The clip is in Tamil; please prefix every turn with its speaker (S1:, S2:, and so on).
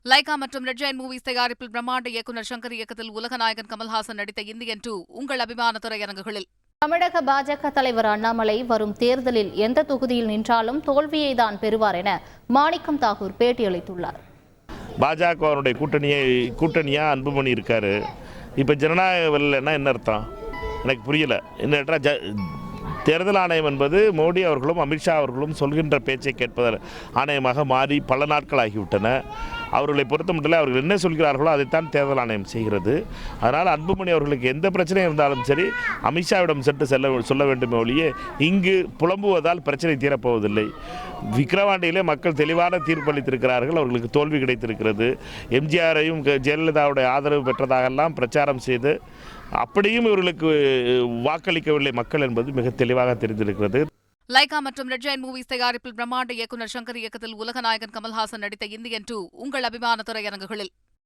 S1: லைகா மற்றும் ரெட் ஜெயண்ட் மூவிஸ் தயாரிப்பில் பிரம்மாண்ட இயக்குநர் சங்கர் இயக்கத்தில் உலகநாயகன் கமல்ஹாசன் நடித்த இந்தியன் 2 உங்கள் அபிமான திரையரங்குகளில்.
S2: தமிழக பாஜக தலைவர் அண்ணாமலை வரும் தேர்தலில் எந்த தொகுதியில் நின்றாலும் தோல்வியை தான் பெறுவார் என மாணிக்கம் தாகூர் பேட்டியளித்துள்ளார்.
S3: பாஜகவனுடைய கூட்டணியா அன்புமணி இருக்காரு. இப்போ ஜனநாயக என்ன அர்த்தம் எனக்கு புரியல. என்ன தேர்தல் ஆணையம் என்பது மோடி அவர்களும் அமித்ஷா அவர்களும் சொல்கின்ற பேச்சை கேட்பதற்கு ஆணையமாக மாறி பல நாட்கள் ஆகிவிட்டன. அவர்களை பொறுத்தமட்டில் அவர்கள் என்ன சொல்கிறார்களோ அதைத்தான் தேர்தல் ஆணையம் செய்கிறது. அதனால் அன்புமணி அவர்களுக்கு எந்த பிரச்சனை இருந்தாலும் சரி அமித்ஷாவிடம் சென்று சொல்ல வேண்டுமே ஒழிய இங்கு புலம்புவதால் பிரச்சனை தீரப்போவதில்லை. விக்கிரவாண்டியிலே மக்கள் தெளிவான தீர்ப்பளித்திருக்கிறார்கள். அவர்களுக்கு தோல்வி கிடைத்திருக்கிறது. எம்ஜிஆரையும் ஜெயலலிதாவுடைய ஆதரவு பெற்றதாகலாம் பிரச்சாரம் செய்து அப்படியும் இவர்களுக்கு வாக்களிக்கவில்லை மக்கள் என்பது மிக தெளிவாக தெரிந்திருக்கிறது.
S1: லைகா மற்றும் ரெட் ஜெயண்ட் மூவிஸ் தயாரிப்பில் பிரம்மாண்ட இயக்குநர் சங்கர் இயக்கத்தில் உலகநாயகன் கமல்ஹாசன் நடித்த இந்தியன் 2 உங்கள் அபிமான திரையரங்குகளில்.